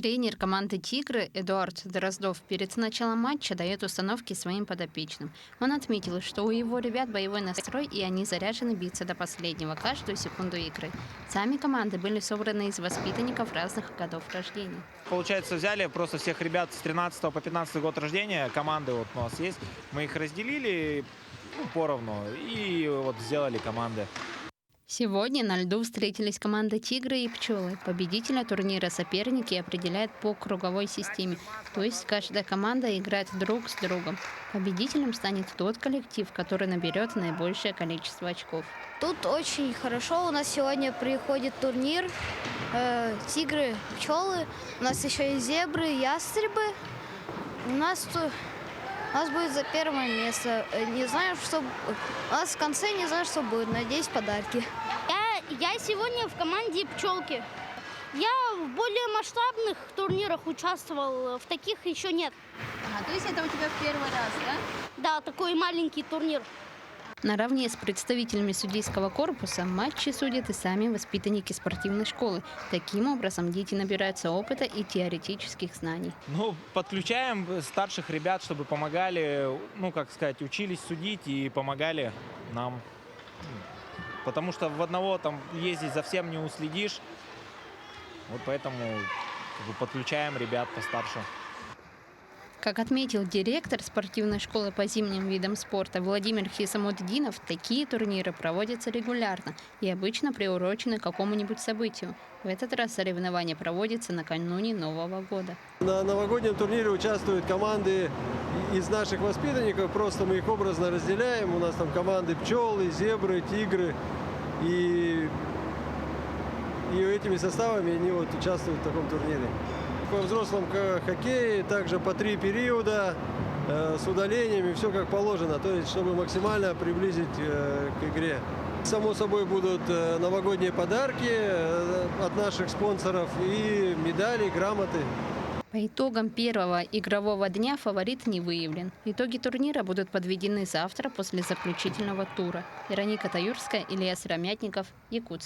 Тренер команды «Тигры» Эдуард Дроздов перед началом матча дает установки своим подопечным. Он отметил, что у его ребят боевой настрой, и они заряжены биться до последнего, каждую секунду игры. Сами команды были собраны из воспитанников разных годов рождения. Получается, взяли просто всех ребят с 13 по 15 год рождения, команды вот у нас есть, мы их разделили поровну и вот сделали команды. Сегодня на льду встретились команды «Тигры» и «Пчелы». Победителя турнира соперники определяют по круговой системе, то есть каждая команда играет друг с другом. Победителем станет тот коллектив, который наберет наибольшее количество очков. Тут очень хорошо. У нас сегодня приходит турнир «Тигры», «Пчелы». У нас еще и зебры, ястребы. У нас будет за первое место. Не знаю, что... У нас в конце не знаю, что будет. Надеюсь, подарки. Я сегодня в команде «Пчелки». Я в более масштабных турнирах участвовал, в таких еще нет. То есть это у тебя в первый раз, да? Да, такой маленький турнир. Наравне с представителями судейского корпуса матчи судят и сами воспитанники спортивной школы. Таким образом, дети набираются опыта и теоретических знаний. Подключаем старших ребят, чтобы помогали, учились судить и помогали нам. Потому что в одного там ездить за всем не уследишь. Вот поэтому подключаем ребят постарше. Как отметил директор спортивной школы по зимним видам спорта Владимир Хисамутдинов, такие турниры проводятся регулярно и обычно приурочены к какому-нибудь событию. В этот раз соревнования проводятся накануне Нового года. На новогоднем турнире участвуют команды из наших воспитанников, просто мы их образно разделяем. У нас там команды «Пчелы», «Зебры», «Тигры». И этими составами они участвуют в таком турнире. По взрослому хоккее также по 3 периода с удалениями, все как положено, то есть чтобы максимально приблизить к игре. Само собой будут новогодние подарки от наших спонсоров и медали, грамоты. По итогам первого игрового дня фаворит не выявлен. Итоги турнира будут подведены завтра после заключительного тура. Вероника Таюрская, Илья Сыромятников, Якутск.